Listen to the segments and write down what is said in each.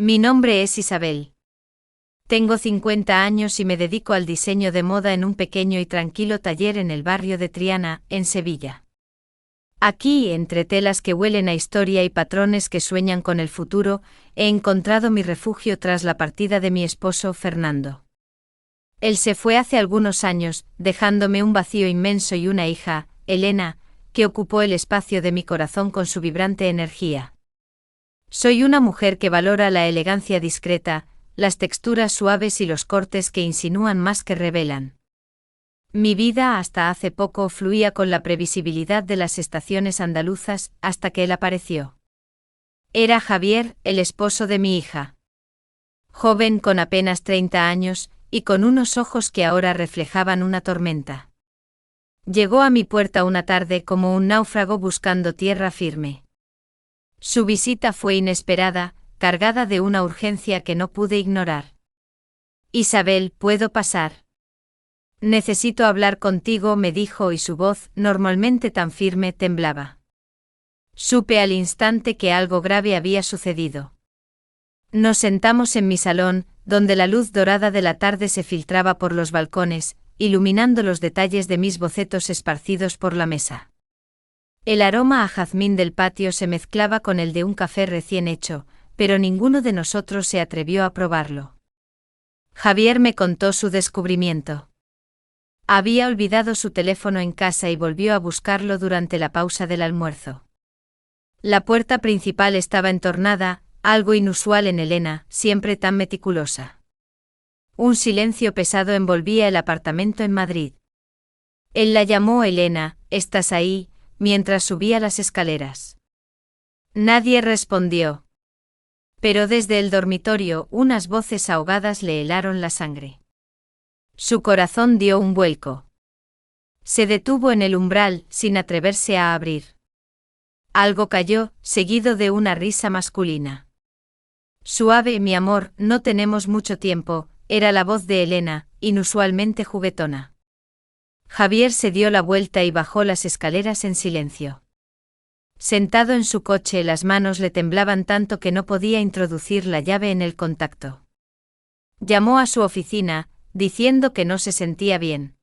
Mi nombre es Isabel. Tengo 50 años y me dedico al diseño de moda en un pequeño y tranquilo taller en el barrio de Triana, en Sevilla. Aquí, entre telas que huelen a historia y patrones que sueñan con el futuro, he encontrado mi refugio tras la partida de mi esposo, Fernando. Él se fue hace algunos años, dejándome un vacío inmenso y una hija, Elena, que ocupó el espacio de mi corazón con su vibrante energía. Soy una mujer que valora la elegancia discreta, las texturas suaves y los cortes que insinúan más que revelan. Mi vida hasta hace poco fluía con la previsibilidad de las estaciones andaluzas hasta que él apareció. Era Javier, el esposo de mi hija. Joven con apenas 30 años, y con unos ojos que ahora reflejaban una tormenta. Llegó a mi puerta una tarde como un náufrago buscando tierra firme. Su visita fue inesperada, cargada de una urgencia que no pude ignorar. Isabel, ¿puedo pasar? Necesito hablar contigo, me dijo, y su voz, normalmente tan firme, temblaba. Supe al instante que algo grave había sucedido. Nos sentamos en mi salón, donde la luz dorada de la tarde se filtraba por los balcones, iluminando los detalles de mis bocetos esparcidos por la mesa. El aroma a jazmín del patio se mezclaba con el de un café recién hecho, pero ninguno de nosotros se atrevió a probarlo. Javier me contó su descubrimiento. Había olvidado su teléfono en casa y volvió a buscarlo durante la pausa del almuerzo. La puerta principal estaba entornada, algo inusual en Elena, siempre tan meticulosa. Un silencio pesado envolvía el apartamento en Madrid. Él la llamó Elena, ¿estás ahí?, mientras subía las escaleras. Nadie respondió. Pero desde el dormitorio unas voces ahogadas le helaron la sangre. Su corazón dio un vuelco. Se detuvo en el umbral, sin atreverse a abrir. Algo cayó, seguido de una risa masculina. Suave, mi amor, no tenemos mucho tiempo, era la voz de Elena, inusualmente juguetona. Javier se dio la vuelta y bajó las escaleras en silencio. Sentado en su coche, las manos le temblaban tanto que no podía introducir la llave en el contacto. Llamó a su oficina, diciendo que no se sentía bien.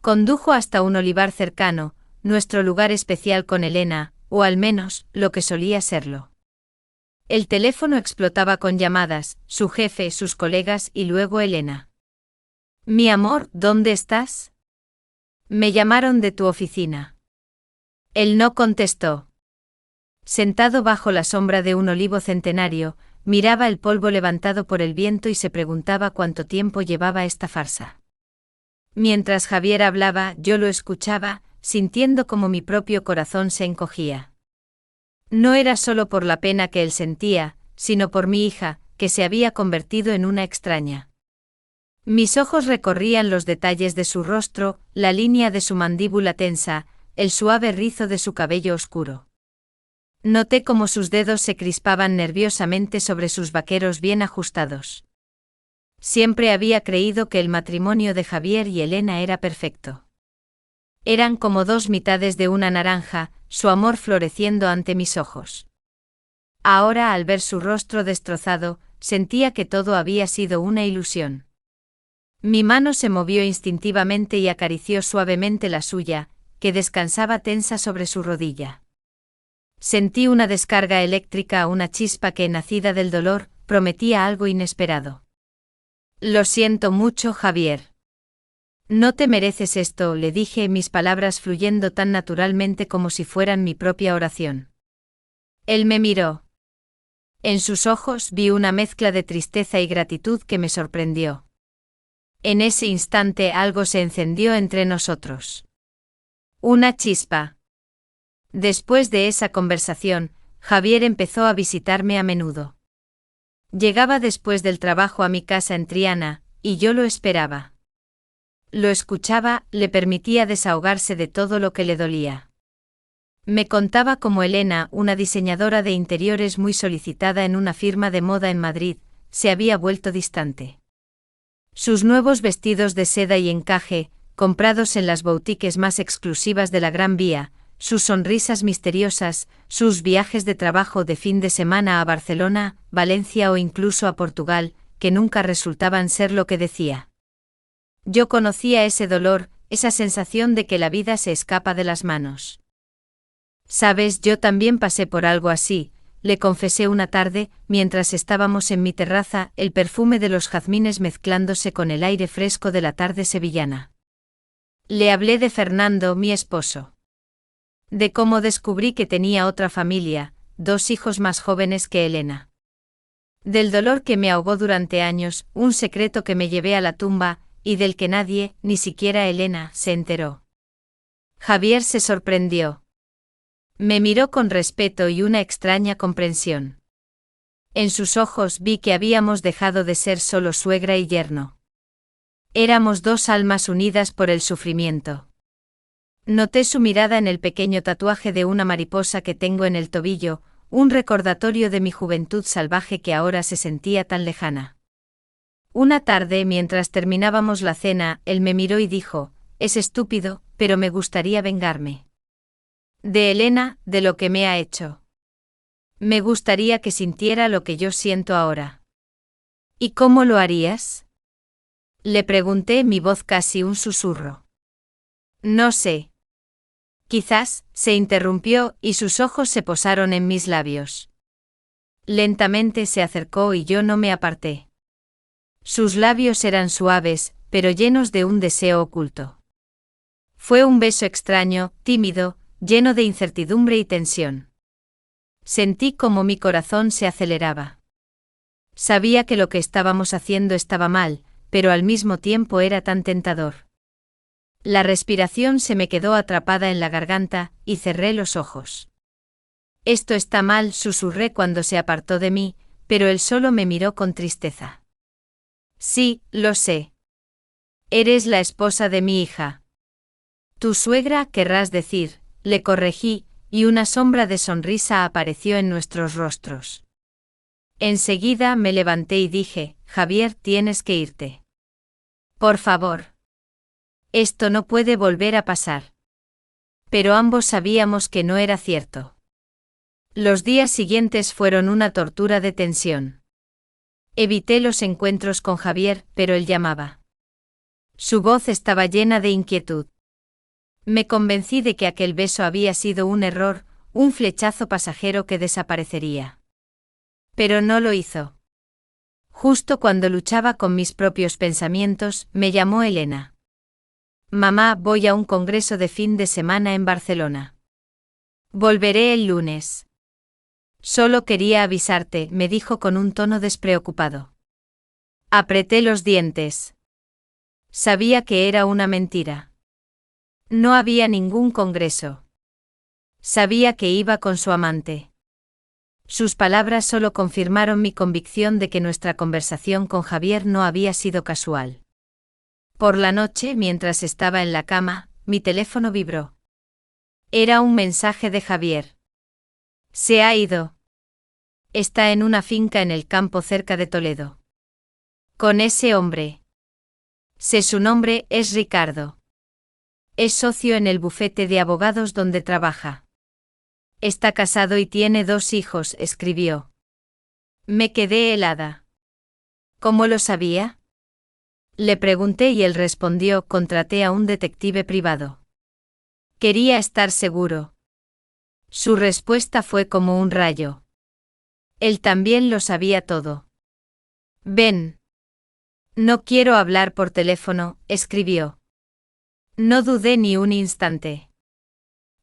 Condujo hasta un olivar cercano, nuestro lugar especial con Elena, o al menos, lo que solía serlo. El teléfono explotaba con llamadas, su jefe, sus colegas y luego Elena. Mi amor, ¿dónde estás? Me llamaron de tu oficina. Él no contestó. Sentado bajo la sombra de un olivo centenario, miraba el polvo levantado por el viento y se preguntaba cuánto tiempo llevaba esta farsa. Mientras Javier hablaba, yo lo escuchaba, sintiendo como mi propio corazón se encogía. No era solo por la pena que él sentía, sino por mi hija, que se había convertido en una extraña. Mis ojos recorrían los detalles de su rostro, la línea de su mandíbula tensa, el suave rizo de su cabello oscuro. Noté cómo sus dedos se crispaban nerviosamente sobre sus vaqueros bien ajustados. Siempre había creído que el matrimonio de Javier y Elena era perfecto. Eran como dos mitades de una naranja, su amor floreciendo ante mis ojos. Ahora, al ver su rostro destrozado, sentía que todo había sido una ilusión. Mi mano se movió instintivamente y acarició suavemente la suya, que descansaba tensa sobre su rodilla. Sentí una descarga eléctrica, una chispa que, nacida del dolor, prometía algo inesperado. Lo siento mucho, Javier. No te mereces esto, le dije, mis palabras fluyendo tan naturalmente como si fueran mi propia oración. Él me miró. En sus ojos vi una mezcla de tristeza y gratitud que me sorprendió. En ese instante algo se encendió entre nosotros. Una chispa. Después de esa conversación, Javier empezó a visitarme a menudo. Llegaba después del trabajo a mi casa en Triana, y yo lo esperaba. Lo escuchaba, le permitía desahogarse de todo lo que le dolía. Me contaba cómo Elena, una diseñadora de interiores muy solicitada en una firma de moda en Madrid, se había vuelto distante. Sus nuevos vestidos de seda y encaje, comprados en las boutiques más exclusivas de la Gran Vía, sus sonrisas misteriosas, sus viajes de trabajo de fin de semana a Barcelona, Valencia o incluso a Portugal, que nunca resultaban ser lo que decía. Yo conocía ese dolor, esa sensación de que la vida se escapa de las manos. Sabes, yo también pasé por algo así, le confesé una tarde, mientras estábamos en mi terraza, el perfume de los jazmines mezclándose con el aire fresco de la tarde sevillana. Le hablé de Fernando, mi esposo. De cómo descubrí que tenía otra familia, 2 hijos más jóvenes que Elena. Del dolor que me ahogó durante años, un secreto que me llevé a la tumba, y del que nadie, ni siquiera Elena, se enteró. Javier se sorprendió. Me miró con respeto y una extraña comprensión. En sus ojos vi que habíamos dejado de ser solo suegra y yerno. Éramos 2 almas unidas por el sufrimiento. Noté su mirada en el pequeño tatuaje de una mariposa que tengo en el tobillo, un recordatorio de mi juventud salvaje que ahora se sentía tan lejana. Una tarde, mientras terminábamos la cena, él me miró y dijo: «Es estúpido, pero me gustaría vengarme. De Elena, de lo que me ha hecho. Me gustaría que sintiera lo que yo siento ahora». «¿Y cómo lo harías?», le pregunté, mi voz casi un susurro. «No sé». Quizás, se interrumpió, y sus ojos se posaron en mis labios. Lentamente se acercó y yo no me aparté. Sus labios eran suaves, pero llenos de un deseo oculto. Fue un beso extraño, tímido, lleno de incertidumbre y tensión. Sentí como mi corazón se aceleraba. Sabía que lo que estábamos haciendo estaba mal, pero al mismo tiempo era tan tentador. La respiración se me quedó atrapada en la garganta, y cerré los ojos. «Esto está mal», susurré cuando se apartó de mí, pero él solo me miró con tristeza. «Sí, lo sé. Eres la esposa de mi hija». «Tu suegra, querrás decir», le corregí, y una sombra de sonrisa apareció en nuestros rostros. Enseguida me levanté y dije: «Javier, tienes que irte. Por favor. Esto no puede volver a pasar». Pero ambos sabíamos que no era cierto. Los días siguientes fueron una tortura de tensión. Evité los encuentros con Javier, pero él llamaba. Su voz estaba llena de inquietud. Me convencí de que aquel beso había sido un error, un flechazo pasajero que desaparecería. Pero no lo hizo. Justo cuando luchaba con mis propios pensamientos, me llamó Elena. «Mamá, voy a un congreso de fin de semana en Barcelona. Volveré el lunes. Solo quería avisarte», me dijo con un tono despreocupado. Apreté los dientes. Sabía que era una mentira. No había ningún congreso. Sabía que iba con su amante. Sus palabras solo confirmaron mi convicción de que nuestra conversación con Javier no había sido casual. Por la noche, mientras estaba en la cama, mi teléfono vibró. Era un mensaje de Javier. «Se ha ido. Está en una finca en el campo cerca de Toledo. Con ese hombre. Sé su nombre, es Ricardo. Es socio en el bufete de abogados donde trabaja. Está casado y tiene 2 hijos», escribió. Me quedé helada. «¿Cómo lo sabía?», le pregunté y él respondió: «Contraté a un detective privado. Quería estar seguro». Su respuesta fue como un rayo. Él también lo sabía todo. «Ven. No quiero hablar por teléfono», escribió. No dudé ni un instante.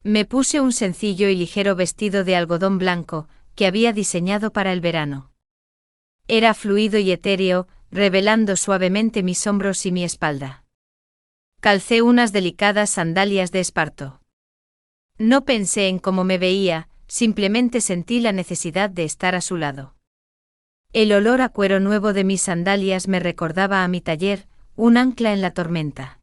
Me puse un sencillo y ligero vestido de algodón blanco, que había diseñado para el verano. Era fluido y etéreo, revelando suavemente mis hombros y mi espalda. Calcé unas delicadas sandalias de esparto. No pensé en cómo me veía, simplemente sentí la necesidad de estar a su lado. El olor a cuero nuevo de mis sandalias me recordaba a mi taller, un ancla en la tormenta.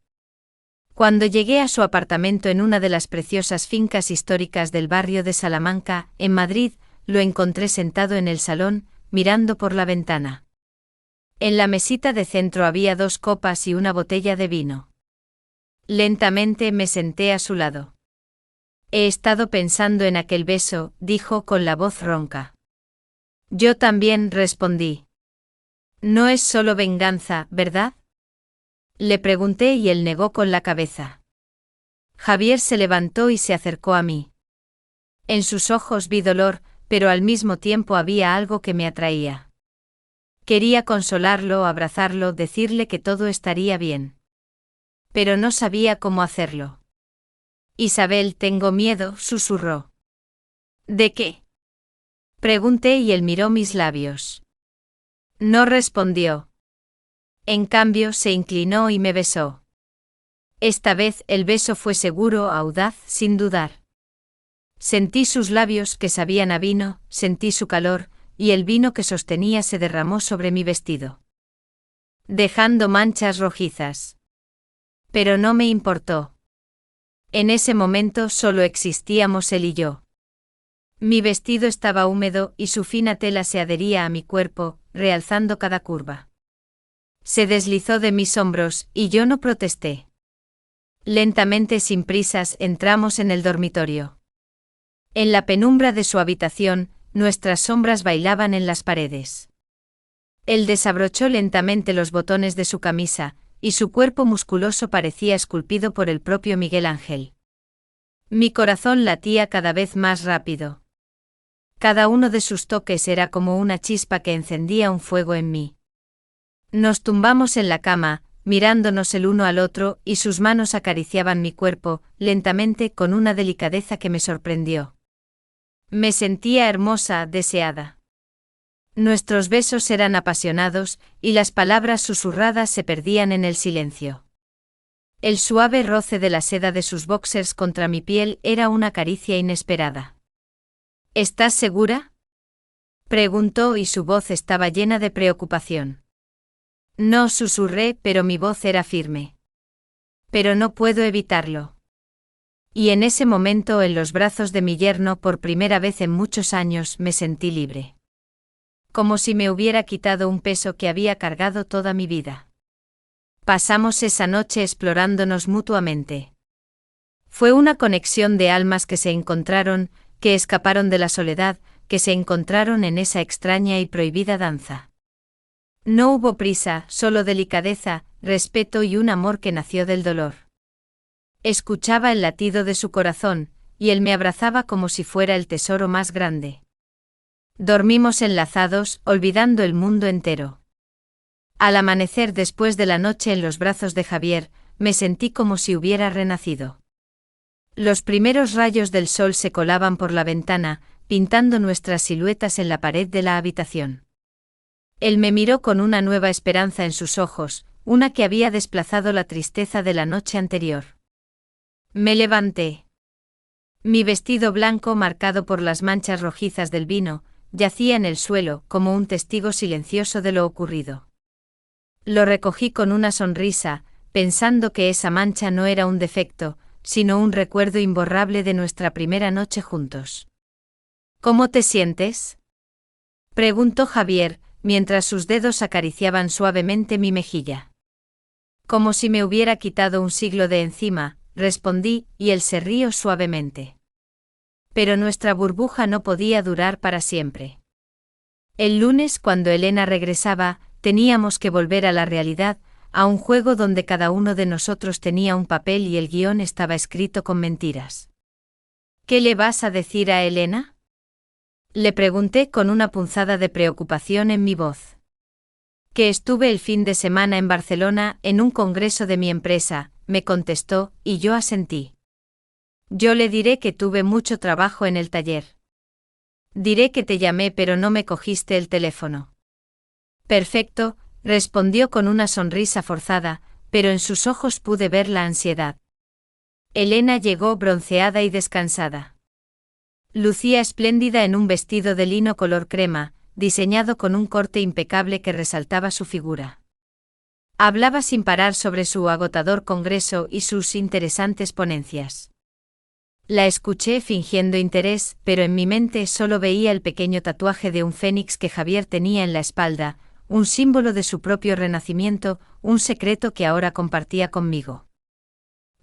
Cuando llegué a su apartamento en una de las preciosas fincas históricas del barrio de Salamanca, en Madrid, lo encontré sentado en el salón, mirando por la ventana. En la mesita de centro había 2 copas y una botella de vino. Lentamente me senté a su lado. He estado pensando en aquel beso, dijo con la voz ronca. Yo también, respondí. No es solo venganza, ¿verdad? Le pregunté y él negó con la cabeza. Javier se levantó y se acercó a mí. En sus ojos vi dolor, pero al mismo tiempo había algo que me atraía. Quería consolarlo, abrazarlo, decirle que todo estaría bien. Pero no sabía cómo hacerlo. Isabel, tengo miedo, susurró. ¿De qué? Pregunté y él miró mis labios. No respondió. En cambio, se inclinó y me besó. Esta vez el beso fue seguro, audaz, sin dudar. Sentí sus labios que sabían a vino, sentí su calor, y el vino que sostenía se derramó sobre mi vestido, dejando manchas rojizas. Pero no me importó. En ese momento solo existíamos él y yo. Mi vestido estaba húmedo y su fina tela se adhería a mi cuerpo, realzando cada curva. Se deslizó de mis hombros y yo no protesté. Lentamente, sin prisas, entramos en el dormitorio. En la penumbra de su habitación, nuestras sombras bailaban en las paredes. Él desabrochó lentamente los botones de su camisa, y su cuerpo musculoso parecía esculpido por el propio Miguel Ángel. Mi corazón latía cada vez más rápido. Cada uno de sus toques era como una chispa que encendía un fuego en mí. Nos tumbamos en la cama, mirándonos el uno al otro, y sus manos acariciaban mi cuerpo, lentamente, con una delicadeza que me sorprendió. Me sentía hermosa, deseada. Nuestros besos eran apasionados, y las palabras susurradas se perdían en el silencio. El suave roce de la seda de sus boxers contra mi piel era una caricia inesperada. ¿Estás segura?, preguntó y su voz estaba llena de preocupación. No, susurré, pero mi voz era firme. Pero no puedo evitarlo. Y en ese momento, en los brazos de mi yerno, por primera vez en muchos años, me sentí libre. Como si me hubiera quitado un peso que había cargado toda mi vida. Pasamos esa noche explorándonos mutuamente. Fue una conexión de almas que se encontraron, que escaparon de la soledad, que se encontraron en esa extraña y prohibida danza. No hubo prisa, solo delicadeza, respeto y un amor que nació del dolor. Escuchaba el latido de su corazón, y él me abrazaba como si fuera el tesoro más grande. Dormimos enlazados, olvidando el mundo entero. Al amanecer, después de la noche en los brazos de Javier, me sentí como si hubiera renacido. Los primeros rayos del sol se colaban por la ventana, pintando nuestras siluetas en la pared de la habitación. Él me miró con una nueva esperanza en sus ojos, una que había desplazado la tristeza de la noche anterior. Me levanté. Mi vestido blanco, marcado por las manchas rojizas del vino, yacía en el suelo, como un testigo silencioso de lo ocurrido. Lo recogí con una sonrisa, pensando que esa mancha no era un defecto, sino un recuerdo imborrable de nuestra primera noche juntos. ¿Cómo te sientes?, preguntó Javier, mientras sus dedos acariciaban suavemente mi mejilla. Como si me hubiera quitado un siglo de encima, respondí, y él se rió suavemente. Pero nuestra burbuja no podía durar para siempre. El lunes, cuando Elena regresaba, teníamos que volver a la realidad, a un juego donde cada uno de nosotros tenía un papel y el guión estaba escrito con mentiras. ¿Qué le vas a decir a Elena?, le pregunté con una punzada de preocupación en mi voz. Que estuve el fin de semana en Barcelona en un congreso de mi empresa, me contestó, y yo asentí. Yo le diré que tuve mucho trabajo en el taller. Diré que te llamé pero no me cogiste el teléfono. Perfecto, respondió con una sonrisa forzada, pero en sus ojos pude ver la ansiedad. Elena llegó bronceada y descansada. Lucía espléndida en un vestido de lino color crema, diseñado con un corte impecable que resaltaba su figura. Hablaba sin parar sobre su agotador congreso y sus interesantes ponencias. La escuché fingiendo interés, pero en mi mente solo veía el pequeño tatuaje de un fénix que Javier tenía en la espalda, un símbolo de su propio renacimiento, un secreto que ahora compartía conmigo.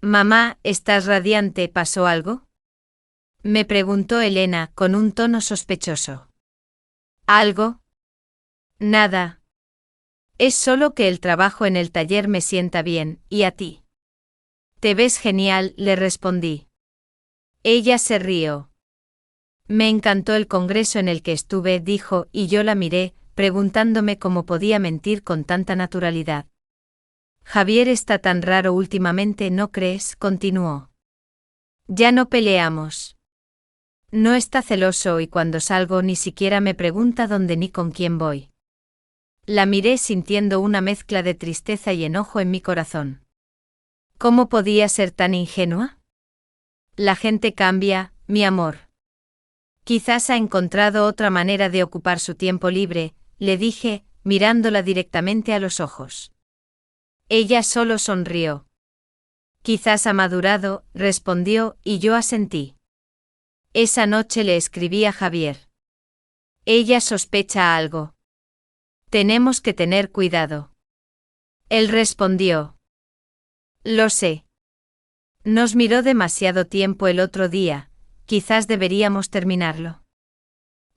Mamá, estás radiante, ¿pasó algo?, Me preguntó Elena con un tono sospechoso. ¿Algo? Nada. Es solo que el trabajo en el taller me sienta bien, ¿y a ti? Te ves genial, le respondí. Ella se rió. Me encantó el congreso en el que estuve, dijo, y yo la miré, preguntándome cómo podía mentir con tanta naturalidad. Javier está tan raro últimamente, ¿no crees?, continuó. Ya no peleamos. No está celoso y cuando salgo ni siquiera me pregunta dónde ni con quién voy. La miré sintiendo una mezcla de tristeza y enojo en mi corazón. ¿Cómo podía ser tan ingenua? La gente cambia, mi amor. Quizás ha encontrado otra manera de ocupar su tiempo libre, le dije, mirándola directamente a los ojos. Ella solo sonrió. Quizás ha madurado, respondió, y yo asentí. Esa noche le escribí a Javier. Ella sospecha algo. Tenemos que tener cuidado. Él respondió. Lo sé. Nos miró demasiado tiempo el otro día, quizás deberíamos terminarlo.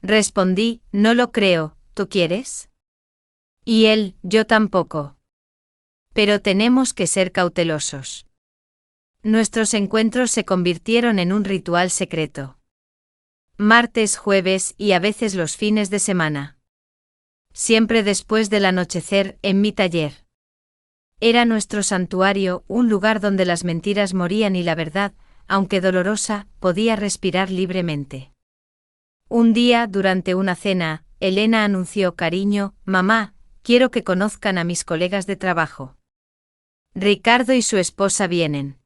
Respondí, no lo creo, ¿tú quieres? Y él, yo tampoco. Pero tenemos que ser cautelosos. Nuestros encuentros se convirtieron en un ritual secreto. Martes, jueves y a veces los fines de semana. Siempre después del anochecer, en mi taller. Era nuestro santuario, un lugar donde las mentiras morían y la verdad, aunque dolorosa, podía respirar libremente. Un día, durante una cena, Elena anunció, cariño, mamá, quiero que conozcan a mis colegas de trabajo. Ricardo y su esposa vienen.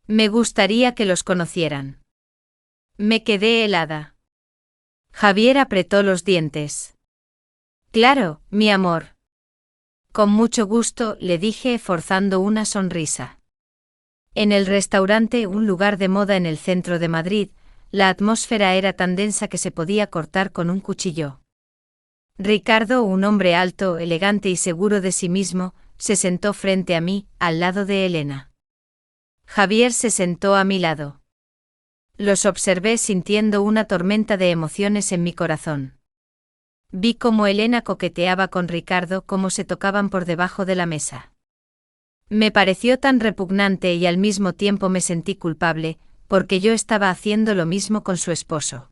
Me gustaría que los conocieran. Me quedé helada. Javier apretó los dientes. Claro, mi amor. Con mucho gusto, le dije forzando una sonrisa. En el restaurante, un lugar de moda en el centro de Madrid, la atmósfera era tan densa que se podía cortar con un cuchillo. Ricardo, un hombre alto, elegante y seguro de sí mismo, se sentó frente a mí, al lado de Elena. Javier se sentó a mi lado. Los observé sintiendo una tormenta de emociones en mi corazón. Vi cómo Elena coqueteaba con Ricardo, cómo se tocaban por debajo de la mesa. Me pareció tan repugnante y al mismo tiempo me sentí culpable, porque yo estaba haciendo lo mismo con su esposo.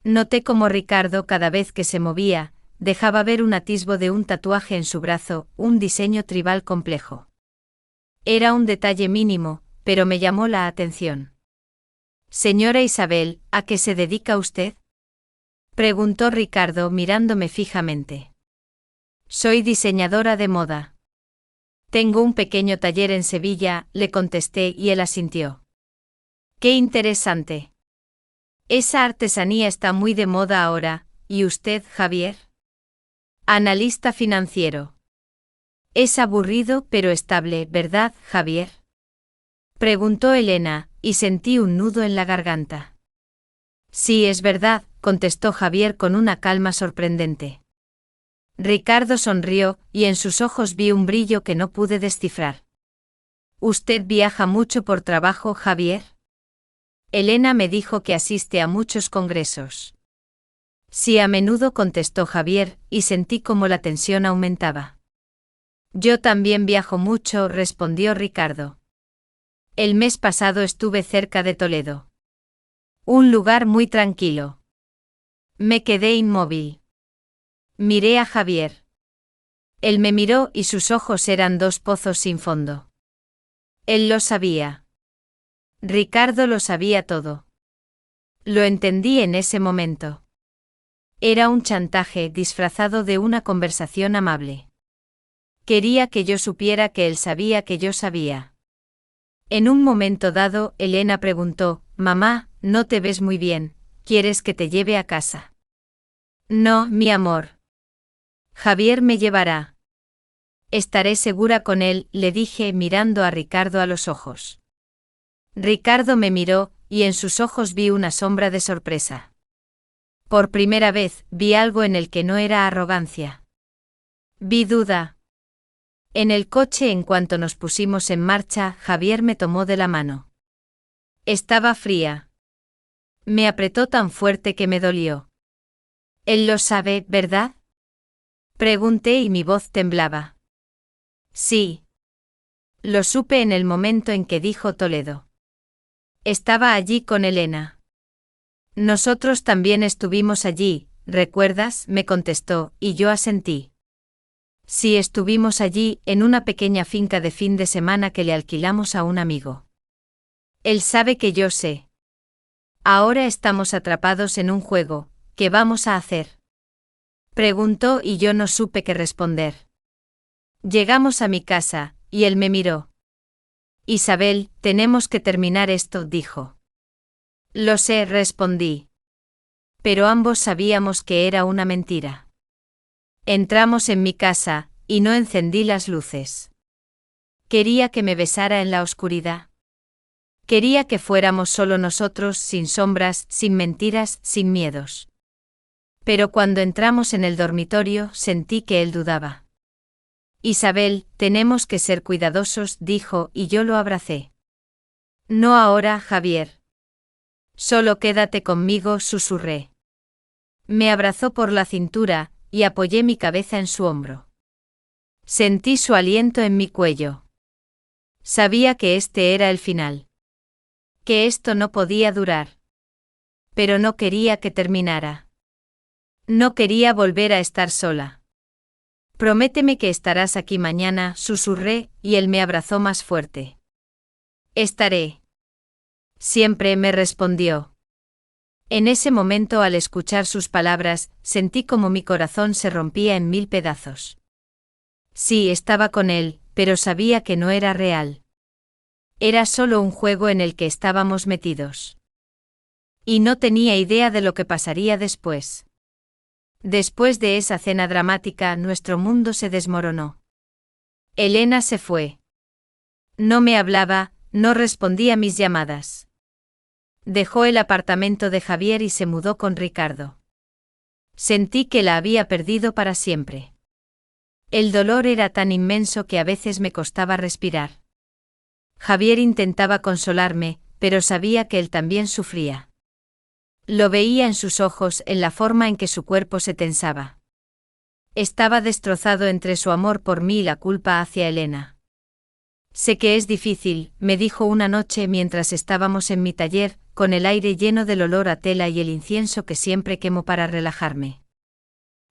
Noté cómo Ricardo, cada vez que se movía, dejaba ver un atisbo de un tatuaje en su brazo, un diseño tribal complejo. Era un detalle mínimo, pero me llamó la atención. Señora Isabel, ¿a qué se dedica usted?, preguntó Ricardo mirándome fijamente. Soy diseñadora de moda. Tengo un pequeño taller en Sevilla, le contesté y él asintió. Qué interesante. Esa artesanía está muy de moda ahora, ¿y usted, Javier? Analista financiero. Es aburrido pero estable, ¿verdad, Javier?, preguntó Elena, y sentí un nudo en la garganta. Sí, es verdad, contestó Javier con una calma sorprendente. Ricardo sonrió, y en sus ojos vi un brillo que no pude descifrar. ¿Usted viaja mucho por trabajo, Javier? Elena me dijo que asiste a muchos congresos. Sí, a menudo, contestó Javier, y sentí como la tensión aumentaba. Yo también viajo mucho, respondió Ricardo. El mes pasado estuve cerca de Toledo. Un lugar muy tranquilo. Me quedé inmóvil. Miré a Javier. Él me miró y sus ojos eran dos pozos sin fondo. Él lo sabía. Ricardo lo sabía todo. Lo entendí en ese momento. Era un chantaje disfrazado de una conversación amable. Quería que yo supiera que él sabía que yo sabía. En un momento dado, Elena preguntó, mamá, no te ves muy bien, ¿quieres que te lleve a casa? No, mi amor. Javier me llevará. Estaré segura con él, le dije mirando a Ricardo a los ojos. Ricardo me miró, y en sus ojos vi una sombra de sorpresa. Por primera vez, vi algo en el que no era arrogancia. Vi duda. En el coche, en cuanto nos pusimos en marcha, Javier me tomó de la mano. Estaba fría. Me apretó tan fuerte que me dolió. Él lo sabe, ¿verdad? Pregunté y mi voz temblaba. Sí. Lo supe en el momento en que dijo Toledo. Estaba allí con Elena. Nosotros también estuvimos allí, ¿recuerdas?, me contestó, y yo asentí. Sí, estuvimos allí, en una pequeña finca de fin de semana que le alquilamos a un amigo. Él sabe que yo sé. Ahora estamos atrapados en un juego, ¿qué vamos a hacer?, preguntó y yo no supe qué responder. Llegamos a mi casa, y él me miró. Isabel, tenemos que terminar esto, dijo. Lo sé, respondí. Pero ambos sabíamos que era una mentira. Entramos en mi casa, y no encendí las luces. Quería que me besara en la oscuridad. Quería que fuéramos solo nosotros, sin sombras, sin mentiras, sin miedos. Pero cuando entramos en el dormitorio, sentí que él dudaba. Isabel, tenemos que ser cuidadosos, dijo, y yo lo abracé. No ahora, Javier. Solo quédate conmigo, susurré. Me abrazó por la cintura, y apoyé mi cabeza en su hombro. Sentí su aliento en mi cuello. Sabía que este era el final. Que esto no podía durar. Pero no quería que terminara. No quería volver a estar sola. Prométeme que estarás aquí mañana, susurré, y él me abrazó más fuerte. Estaré. Siempre, me respondió. En ese momento, al escuchar sus palabras, sentí como mi corazón se rompía en 1000 pedazos. Sí, estaba con él, pero sabía que no era real. Era solo un juego en el que estábamos metidos. Y no tenía idea de lo que pasaría después. Después de esa cena dramática, nuestro mundo se desmoronó. Elena se fue. No me hablaba, no respondía mis llamadas. Dejó el apartamento de Javier y se mudó con Ricardo. Sentí que la había perdido para siempre. El dolor era tan inmenso que a veces me costaba respirar. Javier intentaba consolarme, pero sabía que él también sufría. Lo veía en sus ojos, en la forma en que su cuerpo se tensaba. Estaba destrozado entre su amor por mí y la culpa hacia Elena. Sé que es difícil, me dijo una noche mientras estábamos en mi taller, con el aire lleno del olor a tela y el incienso que siempre quemo para relajarme.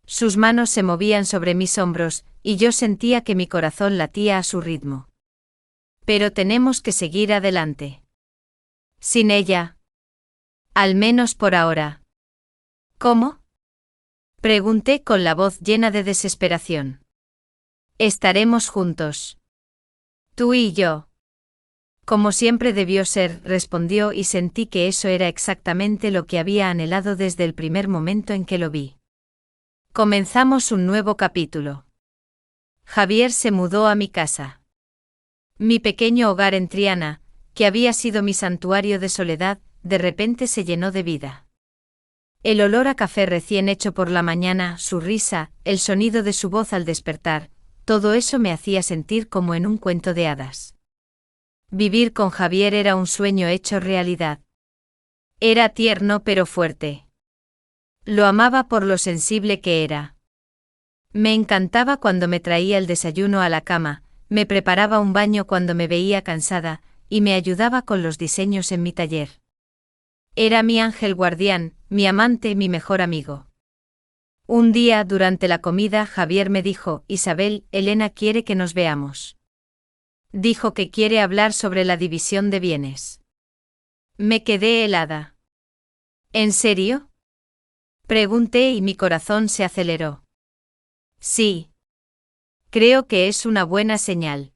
Sus manos se movían sobre mis hombros, y yo sentía que mi corazón latía a su ritmo. Pero tenemos que seguir adelante. Sin ella. Al menos por ahora. ¿Cómo?, pregunté con la voz llena de desesperación. Estaremos juntos. Tú y yo. Como siempre debió ser, respondió, y sentí que eso era exactamente lo que había anhelado desde el primer momento en que lo vi. Comenzamos un nuevo capítulo. Javier se mudó a mi casa. Mi pequeño hogar en Triana, que había sido mi santuario de soledad, de repente se llenó de vida. El olor a café recién hecho por la mañana, su risa, el sonido de su voz al despertar, todo eso me hacía sentir como en un cuento de hadas. Vivir con Javier era un sueño hecho realidad. Era tierno pero fuerte. Lo amaba por lo sensible que era. Me encantaba cuando me traía el desayuno a la cama, me preparaba un baño cuando me veía cansada, y me ayudaba con los diseños en mi taller. Era mi ángel guardián, mi amante, mi mejor amigo. Un día, durante la comida, Javier me dijo: Isabel, Elena quiere que nos veamos. Dijo que quiere hablar sobre la división de bienes. Me quedé helada. ¿En serio?, pregunté y mi corazón se aceleró. Sí. Creo que es una buena señal.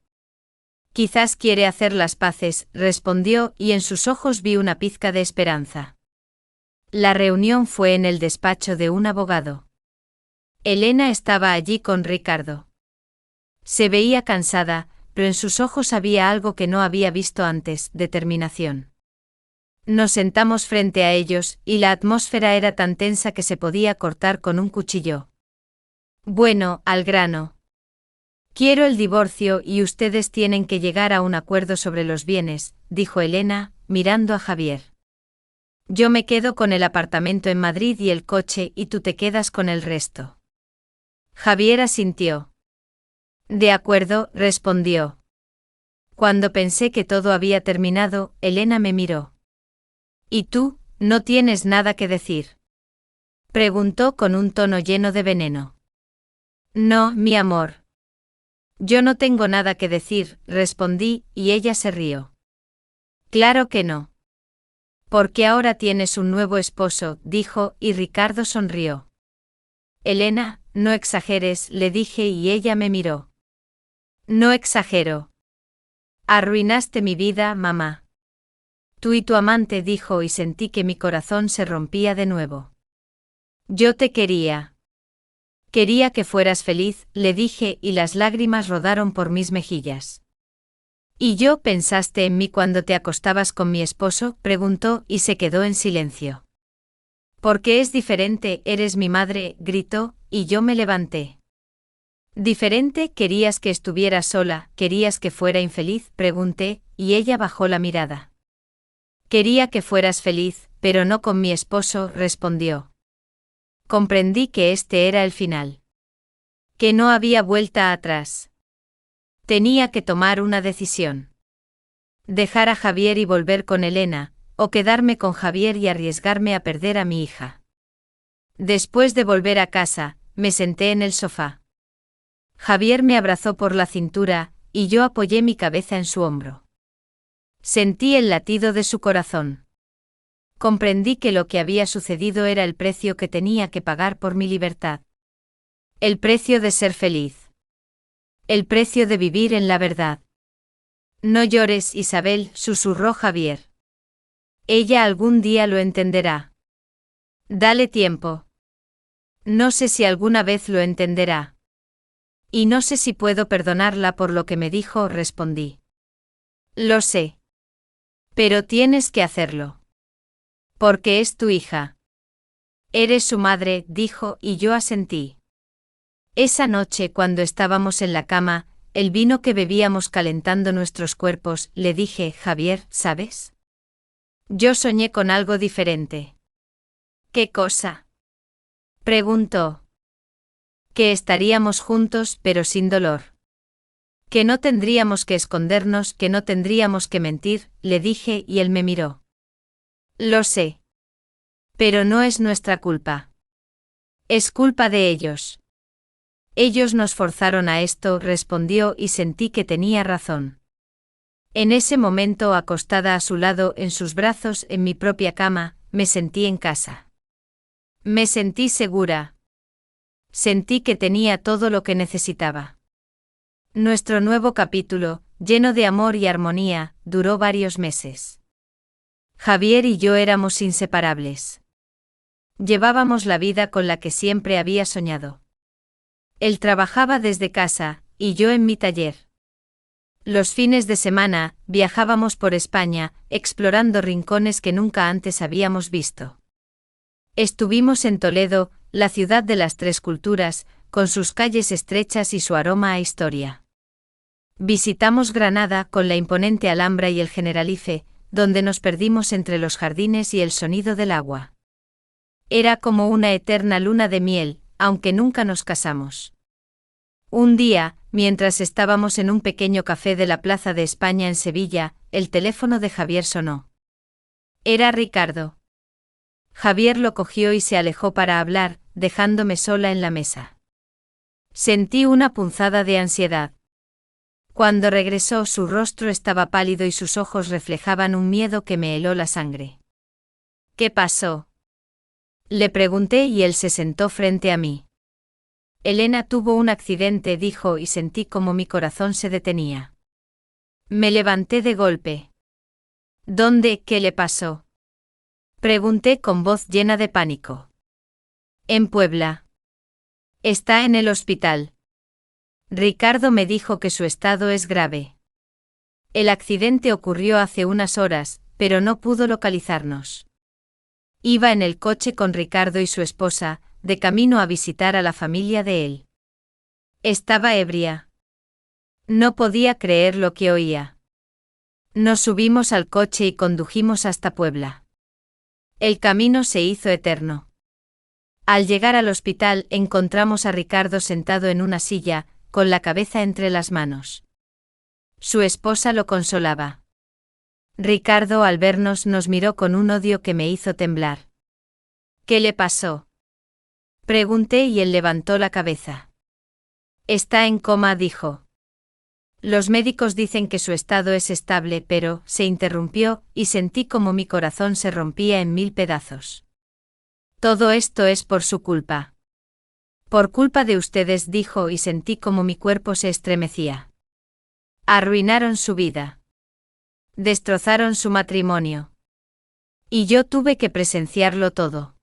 Quizás quiere hacer las paces, respondió, y en sus ojos vi una pizca de esperanza. La reunión fue en el despacho de un abogado. Elena estaba allí con Ricardo. Se veía cansada, pero en sus ojos había algo que no había visto antes: determinación. Nos sentamos frente a ellos, y la atmósfera era tan tensa que se podía cortar con un cuchillo. Bueno, al grano. Quiero el divorcio y ustedes tienen que llegar a un acuerdo sobre los bienes, dijo Elena, mirando a Javier. Yo me quedo con el apartamento en Madrid y el coche y tú te quedas con el resto. Javier asintió. De acuerdo, respondió. Cuando pensé que todo había terminado, Elena me miró. ¿Y tú, no tienes nada que decir? Preguntó con un tono lleno de veneno. No, mi amor. Yo no tengo nada que decir, respondí, y ella se rió. Claro que no. Porque ahora tienes un nuevo esposo, dijo, y Ricardo sonrió. Elena, no exageres, le dije y ella me miró. No exagero. Arruinaste mi vida, mamá. Tú y tu amante, dijo, y sentí que mi corazón se rompía de nuevo. Yo te quería. Quería que fueras feliz, le dije, y las lágrimas rodaron por mis mejillas. ¿Y yo pensaste en mí cuando te acostabas con mi esposo?, preguntó, y se quedó en silencio. Porque es diferente, eres mi madre, gritó, y yo me levanté. ¿Diferente? ¿Querías que estuviera sola, querías que fuera infeliz?, pregunté, y ella bajó la mirada. Quería que fueras feliz, pero no con mi esposo, respondió. Comprendí que este era el final. Que no había vuelta atrás. Tenía que tomar una decisión. Dejar a Javier y volver con Elena, o quedarme con Javier y arriesgarme a perder a mi hija. Después de volver a casa, me senté en el sofá. Javier me abrazó por la cintura, y yo apoyé mi cabeza en su hombro. Sentí el latido de su corazón. Comprendí que lo que había sucedido era el precio que tenía que pagar por mi libertad. El precio de ser feliz. El precio de vivir en la verdad. No llores, Isabel, susurró Javier. Ella algún día lo entenderá. Dale tiempo. No sé si alguna vez lo entenderá. Y no sé si puedo perdonarla por lo que me dijo, respondí. Lo sé. Pero tienes que hacerlo. Porque es tu hija. Eres su madre, dijo, y yo asentí. Esa noche, cuando estábamos en la cama, el vino que bebíamos calentando nuestros cuerpos, le dije, Javier, ¿sabes? Yo soñé con algo diferente. ¿Qué cosa? Preguntó. Que estaríamos juntos, pero sin dolor. Que no tendríamos que escondernos, que no tendríamos que mentir, le dije, y él me miró. Lo sé. Pero no es nuestra culpa. Es culpa de ellos. Ellos nos forzaron a esto, respondió, y sentí que tenía razón. En ese momento, acostada a su lado, en sus brazos, en mi propia cama, me sentí en casa. Me sentí segura. Sentí que tenía todo lo que necesitaba. Nuestro nuevo capítulo, lleno de amor y armonía, duró varios meses. Javier y yo éramos inseparables. Llevábamos la vida con la que siempre había soñado. Él trabajaba desde casa, y yo en mi taller. Los fines de semana, viajábamos por España, explorando rincones que nunca antes habíamos visto. Estuvimos en Toledo, la ciudad de las tres culturas, con sus calles estrechas y su aroma a historia. Visitamos Granada con la imponente Alhambra y el Generalife, donde nos perdimos entre los jardines y el sonido del agua. Era como una eterna luna de miel, aunque nunca nos casamos. Un día, mientras estábamos en un pequeño café de la Plaza de España en Sevilla, el teléfono de Javier sonó. Era Ricardo. Javier lo cogió y se alejó para hablar, dejándome sola en la mesa. Sentí una punzada de ansiedad. Cuando regresó, su rostro estaba pálido y sus ojos reflejaban un miedo que me heló la sangre. ¿Qué pasó? Le pregunté y él se sentó frente a mí. Elena tuvo un accidente, dijo, y sentí como mi corazón se detenía. Me levanté de golpe. ¿Dónde? ¿Qué le pasó? Pregunté con voz llena de pánico. En Puebla. Está en el hospital. Ricardo me dijo que su estado es grave. El accidente ocurrió hace unas horas, pero no pudo localizarnos. Iba en el coche con Ricardo y su esposa, de camino a visitar a la familia de él. Estaba ebria. No podía creer lo que oía. Nos subimos al coche y condujimos hasta Puebla. El camino se hizo eterno. Al llegar al hospital encontramos a Ricardo sentado en una silla, con la cabeza entre las manos. Su esposa lo consolaba. Ricardo al vernos nos miró con un odio que me hizo temblar. ¿Qué le pasó? Pregunté y él levantó la cabeza. Está en coma, dijo. Los médicos dicen que su estado es estable, pero se interrumpió y sentí como mi corazón se rompía en 1000 pedazos. Todo esto es por su culpa. Por culpa de ustedes, dijo, y sentí como mi cuerpo se estremecía. Arruinaron su vida. Destrozaron su matrimonio. Y yo tuve que presenciarlo todo.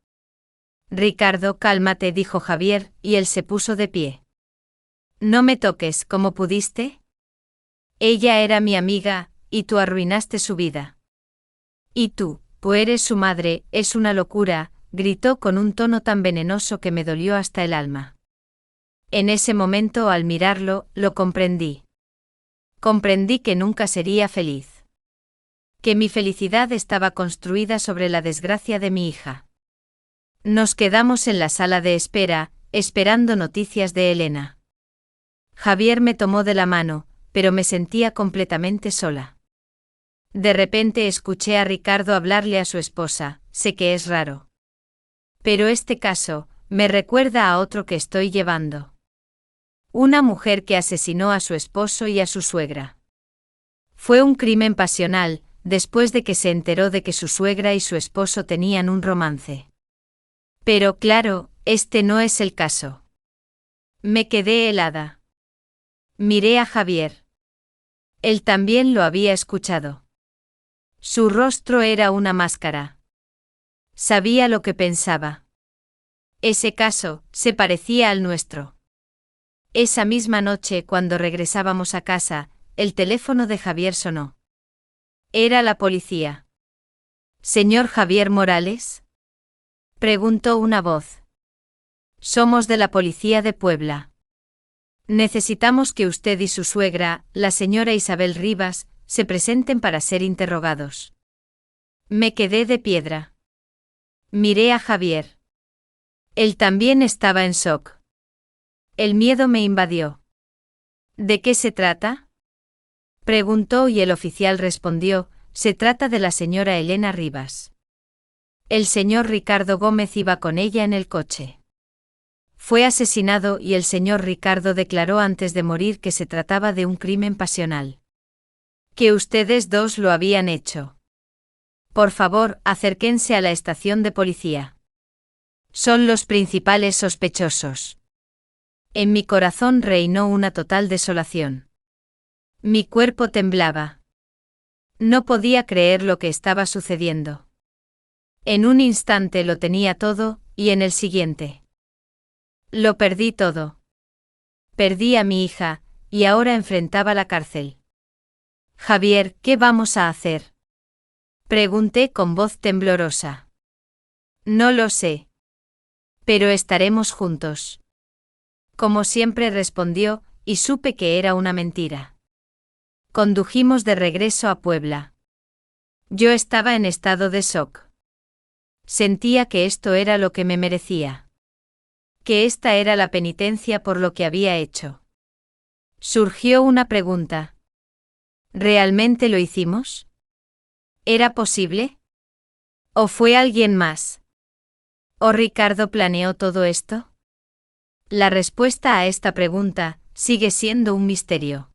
Ricardo, cálmate, dijo Javier, y él se puso de pie. No me toques, ¿cómo pudiste? Ella era mi amiga, y tú arruinaste su vida. Y tú, pues eres su madre, es una locura, gritó con un tono tan venenoso que me dolió hasta el alma. En ese momento, al mirarlo, lo comprendí. Comprendí que nunca sería feliz. Que mi felicidad estaba construida sobre la desgracia de mi hija. Nos quedamos en la sala de espera, esperando noticias de Elena. Javier me tomó de la mano, pero me sentía completamente sola. De repente escuché a Ricardo hablarle a su esposa, sé que es raro. Pero este caso, me recuerda a otro que estoy llevando. Una mujer que asesinó a su esposo y a su suegra. Fue un crimen pasional, después de que se enteró de que su suegra y su esposo tenían un romance. Pero claro, este no es el caso. Me quedé helada. Miré a Javier. Él también lo había escuchado. Su rostro era una máscara. Sabía lo que pensaba. Ese caso se parecía al nuestro. Esa misma noche, cuando regresábamos a casa, el teléfono de Javier sonó. Era la policía. ¿Señor Javier Morales? Preguntó una voz. Somos de la policía de Puebla. Necesitamos que usted y su suegra, la señora Isabel Rivas, se presenten para ser interrogados. Me quedé de piedra. Miré a Javier. Él también estaba en shock. El miedo me invadió. ¿De qué se trata? Preguntó y el oficial respondió, se trata de la señora Elena Rivas. El señor Ricardo Gómez iba con ella en el coche. Fue asesinado y el señor Ricardo declaró antes de morir que se trataba de un crimen pasional. Que ustedes dos lo habían hecho. Por favor, acérquense a la estación de policía. Son los principales sospechosos. En mi corazón reinó una total desolación. Mi cuerpo temblaba. No podía creer lo que estaba sucediendo. En un instante lo tenía todo, y en el siguiente. Lo perdí todo. Perdí a mi hija, y ahora enfrentaba la cárcel. Javier, ¿qué vamos a hacer? Pregunté con voz temblorosa. No lo sé. Pero estaremos juntos. Como siempre respondió, y supe que era una mentira. Condujimos de regreso a Puebla. Yo estaba en estado de shock. Sentía que esto era lo que me merecía. Que esta era la penitencia por lo que había hecho. Surgió una pregunta. ¿Realmente lo hicimos? ¿Era posible? ¿O fue alguien más? ¿O Ricardo planeó todo esto? La respuesta a esta pregunta sigue siendo un misterio.